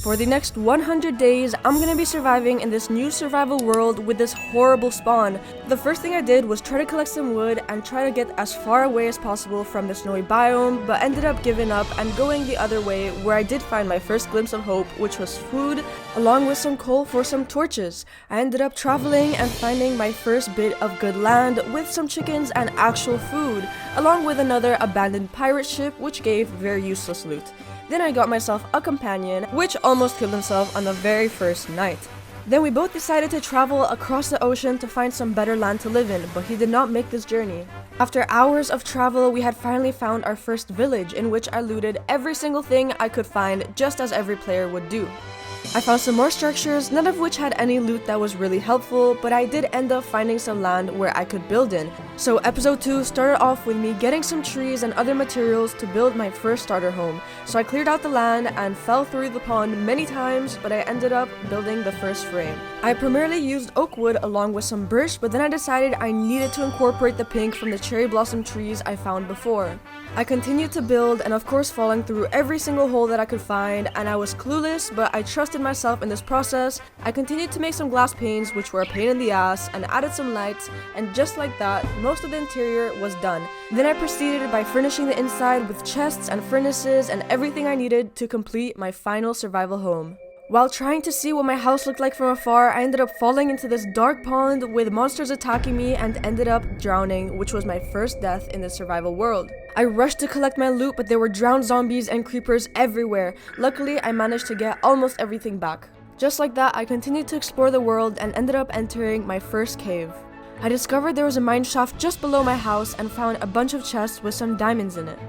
For the next 100 days, I'm gonna be surviving in this new survival world with this horrible spawn. The first thing I did was try to collect some wood and try to get as far away as possible from the snowy biome, but ended up giving up and going the other way, where I did find my first glimpse of hope, which was food, along with some coal for some torches. I ended up traveling and finding my first bit of good land with some chickens and actual food, along with another abandoned pirate ship which gave very useless loot. Then I got myself a companion, which almost killed himself on the very first night. Then we both decided to travel across the ocean to find some better land to live in, but he did not make this journey. After hours of travel, we had finally found our first village, in which I looted every single thing I could find, just as every player would do. I found some more structures, none of which had any loot that was really helpful, but I did end up finding some land where I could build in. So episode 2 started off with me getting some trees and other materials to build my first starter home. So I cleared out the land and fell through the pond many times, but I ended up building the first frame. I primarily used oak wood along with some birch, but then I decided I needed to incorporate the pink from the cherry blossom trees I found before. I continued to build and of course falling through every single hole that I could find, and I was clueless, but I trusted myself in this process. I continued to make some glass panes, which were a pain in the ass, and added some lights, and just like that, most of the interior was done. Then I proceeded by furnishing the inside with chests and furnaces and everything I needed to complete my final survival home. While trying to see what my house looked like from afar, I ended up falling into this dark pond with monsters attacking me and ended up drowning, which was my first death in the survival world. I rushed to collect my loot, but there were drowned zombies and creepers everywhere. Luckily, I managed to get almost everything back. Just like that, I continued to explore the world and ended up entering my first cave. I discovered there was a mine shaft just below my house and found a bunch of chests with some diamonds in it.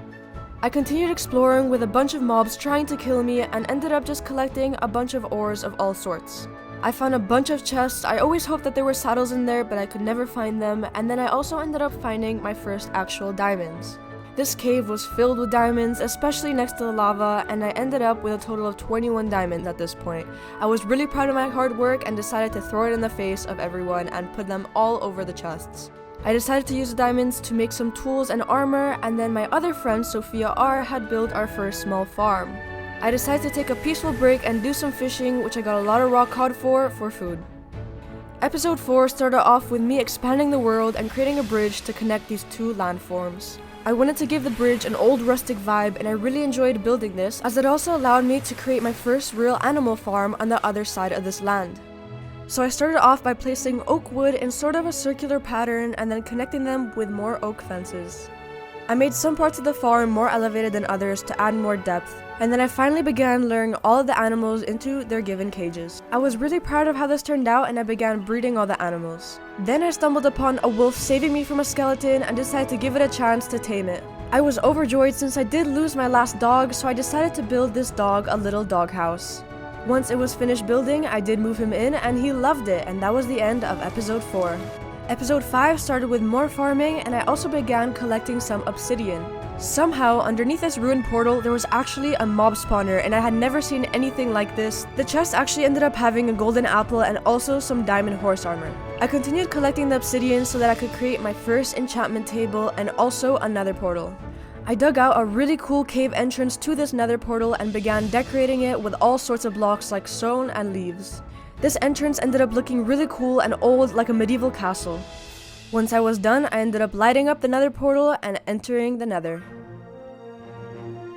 I continued exploring with a bunch of mobs trying to kill me and ended up just collecting a bunch of ores of all sorts. I found a bunch of chests. I always hoped that there were saddles in there, but I could never find them, and then I also ended up finding my first actual diamonds. This cave was filled with diamonds, especially next to the lava, and I ended up with a total of 21 diamonds at this point. I was really proud of my hard work and decided to throw it in the face of everyone and put them all over the chests. I decided to use the diamonds to make some tools and armor, and then my other friend Sophia R had built our first small farm. I decided to take a peaceful break and do some fishing, which I got a lot of raw cod for food. Episode 4 started off with me expanding the world and creating a bridge to connect these two landforms. I wanted to give the bridge an old rustic vibe, and I really enjoyed building this, as it also allowed me to create my first real animal farm on the other side of this land. So I started off by placing oak wood in sort of a circular pattern and then connecting them with more oak fences. I made some parts of the farm more elevated than others to add more depth, and then I finally began luring all of the animals into their given cages. I was really proud of how this turned out, and I began breeding all the animals. Then I stumbled upon a wolf saving me from a skeleton and decided to give it a chance to tame it. I was overjoyed since I did lose my last dog, so I decided to build this dog a little doghouse. Once it was finished building, I did move him in and he loved it, and that was the end of episode 4. Episode 5 started with more farming, and I also began collecting some obsidian. Somehow, underneath this ruined portal, there was actually a mob spawner, and I had never seen anything like this. The chest actually ended up having a golden apple and also some diamond horse armor. I continued collecting the obsidian so that I could create my first enchantment table and also another portal. I dug out a really cool cave entrance to this nether portal and began decorating it with all sorts of blocks like stone and leaves. This entrance ended up looking really cool and old, like a medieval castle. Once I was done, I ended up lighting up the nether portal and entering the nether.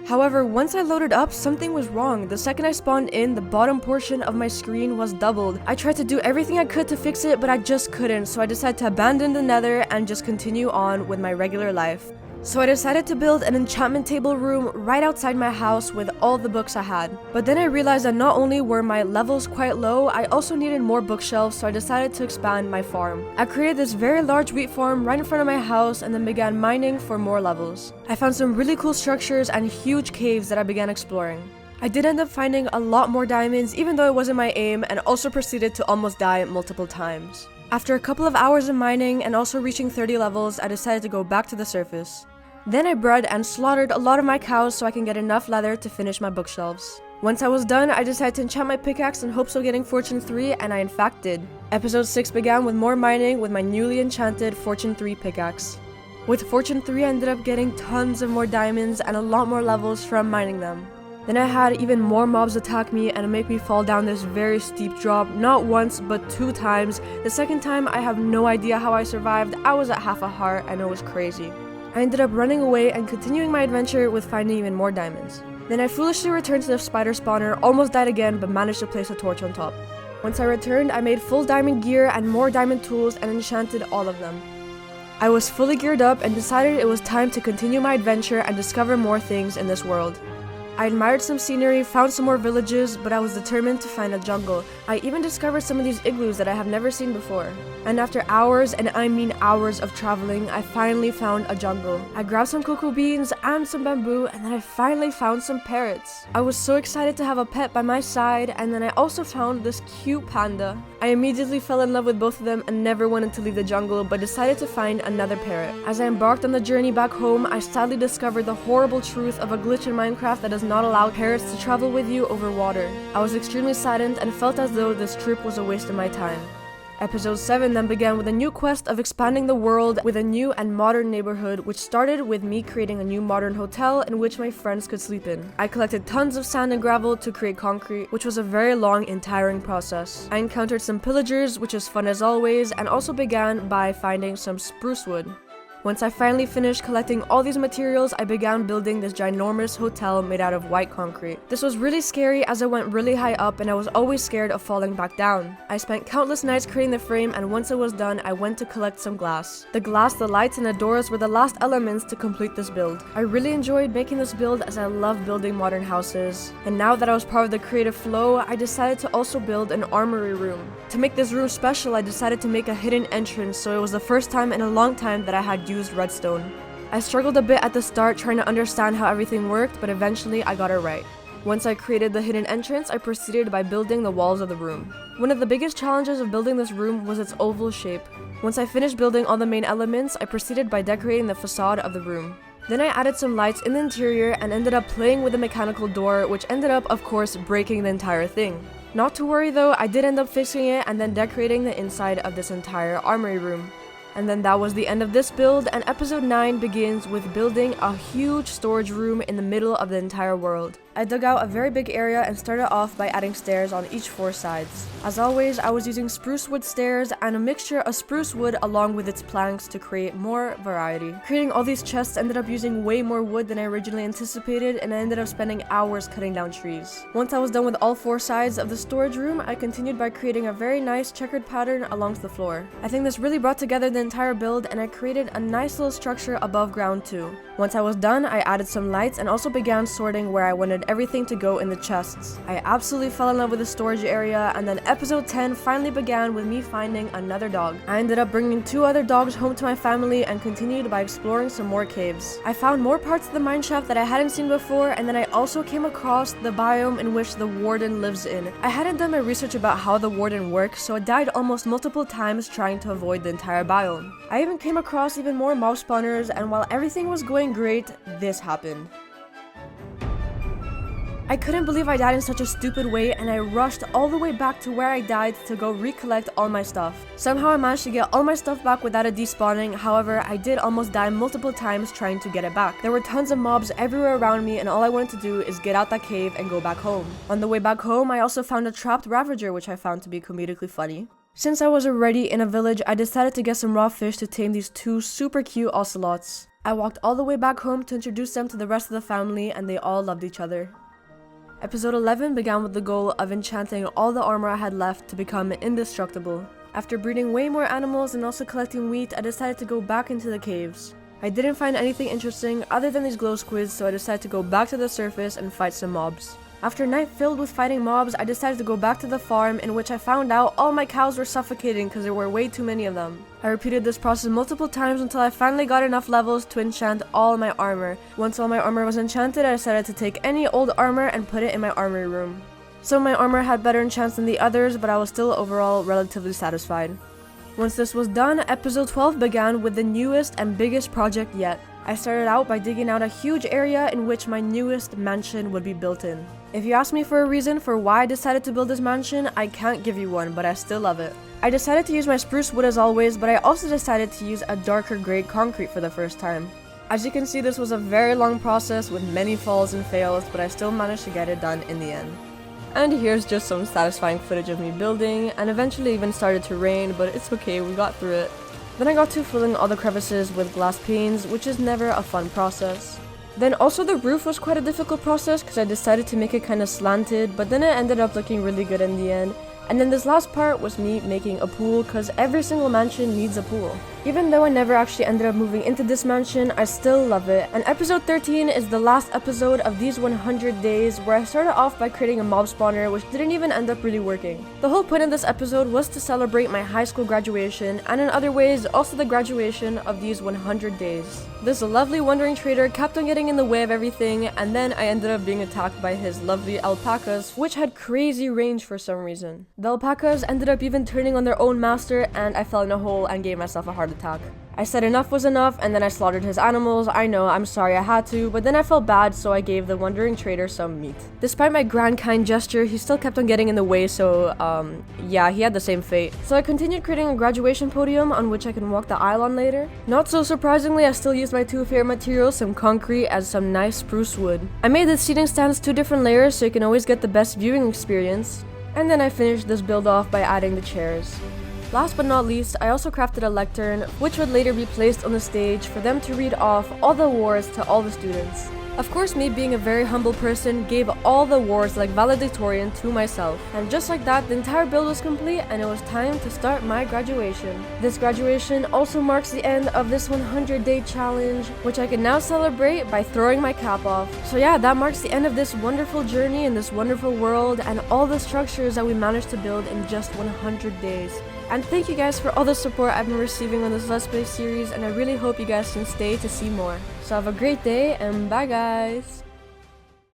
However, once I loaded up, something was wrong. The second I spawned in, the bottom portion of my screen was doubled. I tried to do everything I could to fix it, but I just couldn't, so I decided to abandon the nether and just continue on with my regular life. So I decided to build an enchantment table room right outside my house with all the books I had. But then I realized that not only were my levels quite low, I also needed more bookshelves, so I decided to expand my farm. I created this very large wheat farm right in front of my house and then began mining for more levels. I found some really cool structures and huge caves that I began exploring. I did end up finding a lot more diamonds, even though it wasn't my aim, and also proceeded to almost die multiple times. After a couple of hours of mining and also reaching 30 levels, I decided to go back to the surface. Then I bred and slaughtered a lot of my cows so I can get enough leather to finish my bookshelves. Once I was done, I decided to enchant my pickaxe in hopes of getting Fortune 3, and I in fact did. Episode 6 began with more mining with my newly enchanted Fortune 3 pickaxe. With Fortune 3, I ended up getting tons of more diamonds and a lot more levels from mining them. Then I had even more mobs attack me and make me fall down this very steep drop, not once but 2 times. The second time, I have no idea how I survived. I was at half a heart and it was crazy. I ended up running away and continuing my adventure with finding even more diamonds. Then I foolishly returned to the spider spawner, almost died again but managed to place a torch on top. Once I returned, I made full diamond gear and more diamond tools and enchanted all of them. I was fully geared up and decided it was time to continue my adventure and discover more things in this world. I admired some scenery, found some more villages, but I was determined to find a jungle. I even discovered some of these igloos that I have never seen before. And after hours, and I mean hours of traveling, I finally found a jungle. I grabbed some cocoa beans and some bamboo, and then I finally found some parrots. I was so excited to have a pet by my side, and then I also found this cute panda. I immediately fell in love with both of them and never wanted to leave the jungle, but decided to find another parrot. As I embarked on the journey back home, I sadly discovered the horrible truth of a glitch in Minecraft that does not allow parrots to travel with you over water. I was extremely saddened and felt as though this trip was a waste of my time. Episode 7 then began with a new quest of expanding the world with a new and modern neighborhood, which started with me creating a new modern hotel in which my friends could sleep in. I collected tons of sand and gravel to create concrete, which was a very long and tiring process. I encountered some pillagers, which is fun as always, and also began by finding some spruce wood. Once I finally finished collecting all these materials, I began building this ginormous hotel made out of white concrete. This was really scary as I went really high up and I was always scared of falling back down. I spent countless nights creating the frame, and once it was done, I went to collect some glass. The glass, the lights, and the doors were the last elements to complete this build. I really enjoyed making this build as I love building modern houses. And now that I was part of the creative flow, I decided to also build an armory room. To make this room special, I decided to make a hidden entrance, so it was the first time in a long time that I had used redstone. I struggled a bit at the start trying to understand how everything worked, but eventually I got it right. Once I created the hidden entrance, I proceeded by building the walls of the room. One of the biggest challenges of building this room was its oval shape. Once I finished building all the main elements, I proceeded by decorating the facade of the room. Then I added some lights in the interior and ended up playing with the mechanical door, which ended up, of course, breaking the entire thing. Not to worry though, I did end up fixing it and then decorating the inside of this entire armory room. And then that was the end of this build, and episode 9 begins with building a huge storage room in the middle of the entire world. I dug out a very big area and started off by adding stairs on each 4 sides. As always, I was using spruce wood stairs and a mixture of spruce wood along with its planks to create more variety. Creating all these chests ended up using way more wood than I originally anticipated, and I ended up spending hours cutting down trees. Once I was done with all 4 sides of the storage room, I continued by creating a very nice checkered pattern along the floor. I think this really brought together the entire build, and I created a nice little structure above ground too. Once I was done, I added some lights and also began sorting where I wanted everything to go in the chests. I absolutely fell in love with the storage area, and then episode 10 finally began with me finding another dog. I ended up bringing 2 other dogs home to my family and continued by exploring some more caves. I found more parts of the mineshaft that I hadn't seen before, and then I also came across the biome in which the warden lives in. I hadn't done my research about how the warden works, so I died almost multiple times trying to avoid the entire biome. I even came across even more mob spawners, and while everything was going great, this happened. I couldn't believe I died in such a stupid way, and I rushed all the way back to where I died to go recollect all my stuff. Somehow I managed to get all my stuff back without it despawning. However, I did almost die multiple times trying to get it back. There were tons of mobs everywhere around me, and all I wanted to do is get out that cave and go back home. On the way back home, I also found a trapped ravager, which I found to be comedically funny. Since I was already in a village, I decided to get some raw fish to tame these 2 super cute ocelots. I walked all the way back home to introduce them to the rest of the family, and they all loved each other. Episode 11 began with the goal of enchanting all the armor I had left to become indestructible. After breeding way more animals and also collecting wheat, I decided to go back into the caves. I didn't find anything interesting other than these glow squids, so I decided to go back to the surface and fight some mobs. After a night filled with fighting mobs, I decided to go back to the farm, in which I found out all my cows were suffocating because there were way too many of them. I repeated this process multiple times until I finally got enough levels to enchant all my armor. Once all my armor was enchanted, I decided to take any old armor and put it in my armory room. Some of my armor had better enchants than the others, but I was still overall relatively satisfied. Once this was done, episode 12 began with the newest and biggest project yet. I started out by digging out a huge area in which my newest mansion would be built in. If you ask me for a reason for why I decided to build this mansion, I can't give you one, but I still love it. I decided to use my spruce wood as always, but I also decided to use a darker grey concrete for the first time. As you can see, this was a very long process with many falls and fails, but I still managed to get it done in the end. And here's just some satisfying footage of me building, and eventually even started to rain, but it's okay, we got through it. Then I got to filling all the crevices with glass panes, which is never a fun process. Then also the roof was quite a difficult process because I decided to make it kind of slanted, but then it ended up looking really good in the end. And then this last part was me making a pool because every single mansion needs a pool. Even though I never actually ended up moving into this mansion, I still love it. And episode 13 is the last episode of these 100 days where I started off by creating a mob spawner which didn't even end up really working. The whole point of this episode was to celebrate my high school graduation and in other ways also the graduation of these 100 days. This lovely wandering trader kept on getting in the way of everything and then I ended up being attacked by his lovely alpacas which had crazy range for some reason. The alpacas ended up even turning on their own master and I fell in a hole and gave myself a heart attack. I said enough was enough and then I slaughtered his animals. I know, I'm sorry I had to, but then I felt bad so I gave the wandering trader some meat. Despite my grand kind gesture, he still kept on getting in the way so yeah, he had the same fate. So I continued creating a graduation podium on which I can walk the aisle on later. Not so surprisingly, I still used my two favorite materials, some concrete and some nice spruce wood. I made the seating stands 2 different layers so you can always get the best viewing experience. And then I finished this build off by adding the chairs. Last but not least, I also crafted a lectern, which would later be placed on the stage for them to read off all the awards to all the students. Of course, me being a very humble person gave all the awards like valedictorian to myself. And just like that, the entire build was complete and it was time to start my graduation. This graduation also marks the end of this 100-day challenge, which I can now celebrate by throwing my cap off. So yeah, that marks the end of this wonderful journey in this wonderful world and all the structures that we managed to build in just 100 days. And thank you guys for all the support I've been receiving on this Let's Play series, and I really hope you guys can stay to see more. So have a great day, and bye guys!